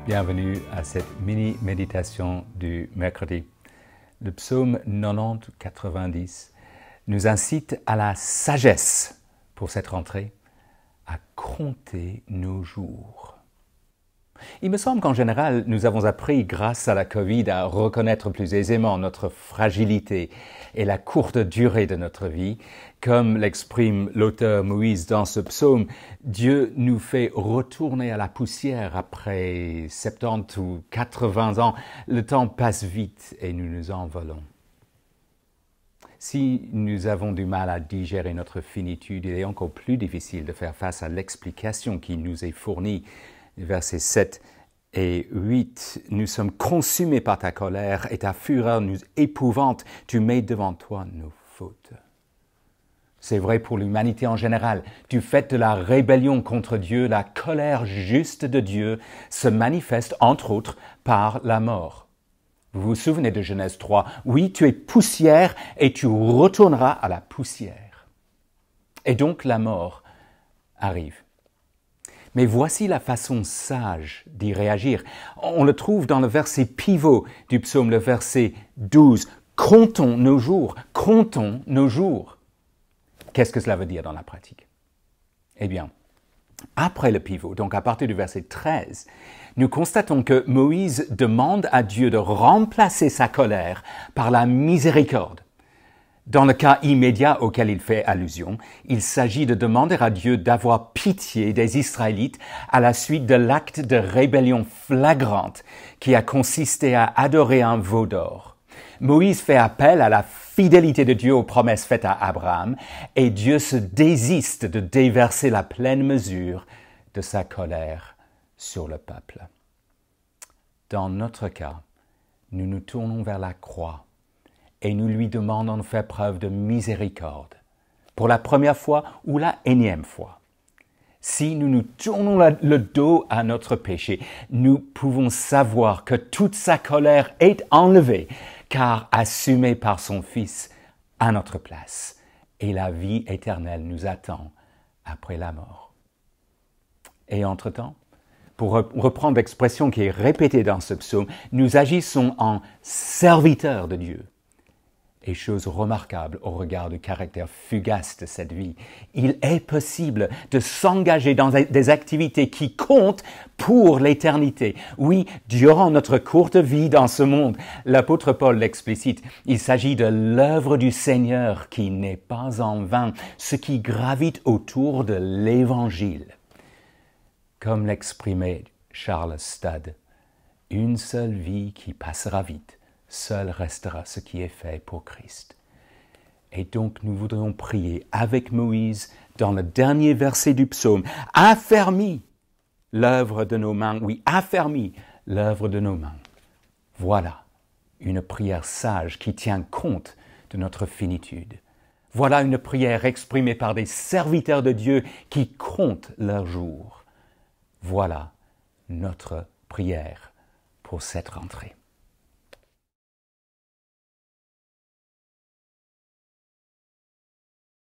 Bienvenue à cette mini-méditation du mercredi. Le psaume 90 nous incite à la sagesse pour cette rentrée, à compter nos jours. Il me semble qu'en général, nous avons appris, grâce à la Covid, à reconnaître plus aisément notre fragilité et la courte durée de notre vie. Comme l'exprime l'auteur Moïse dans ce psaume, Dieu nous fait retourner à la poussière après 70 ou 80 ans. Le temps passe vite et nous nous envolons. Si nous avons du mal à digérer notre finitude, il est encore plus difficile de faire face à l'explication qui nous est fournie. Versets 7 et 8, « Nous sommes consumés par ta colère et ta fureur nous épouvante. Tu mets devant toi nos fautes. » C'est vrai pour l'humanité en général. Du fait de la rébellion contre Dieu, la colère juste de Dieu se manifeste entre autres par la mort. Vous vous souvenez de Genèse 3 ? Oui, tu es poussière et tu retourneras à la poussière. Et donc la mort arrive. Mais voici la façon sage d'y réagir. On le trouve dans le verset pivot du psaume, le verset 12. « Comptons nos jours, comptons nos jours. » Qu'est-ce que cela veut dire dans la pratique ? Eh bien, après le pivot, donc à partir du verset 13, nous constatons que Moïse demande à Dieu de remplacer sa colère par la miséricorde. Dans le cas immédiat auquel il fait allusion, il s'agit de demander à Dieu d'avoir pitié des Israélites à la suite de l'acte de rébellion flagrante qui a consisté à adorer un veau d'or. Moïse fait appel à la fidélité de Dieu aux promesses faites à Abraham et Dieu se désiste de déverser la pleine mesure de sa colère sur le peuple. Dans notre cas, nous nous tournons vers la croix et nous lui demandons de faire preuve de miséricorde, pour la première fois ou la énième fois. Si nous nous tournons le dos à notre péché, nous pouvons savoir que toute sa colère est enlevée, car assumée par son Fils à notre place, et la vie éternelle nous attend après la mort. Et entre-temps, pour reprendre l'expression qui est répétée dans ce psaume, nous agissons en serviteurs de Dieu. Et chose remarquable au regard du caractère fugace de cette vie, il est possible de s'engager dans des activités qui comptent pour l'éternité. Oui, durant notre courte vie dans ce monde, l'apôtre Paul l'explicite, il s'agit de l'œuvre du Seigneur qui n'est pas en vain, ce qui gravite autour de l'Évangile. Comme l'exprimait Charles Stade, une seule vie qui passera vite. Seul restera ce qui est fait pour Christ. Et donc nous voudrions prier avec Moïse dans le dernier verset du psaume. Affermis l'œuvre de nos mains. Oui, affermis l'œuvre de nos mains. Voilà une prière sage qui tient compte de notre finitude. Voilà une prière exprimée par des serviteurs de Dieu qui comptent leurs jours. Voilà notre prière pour cette rentrée.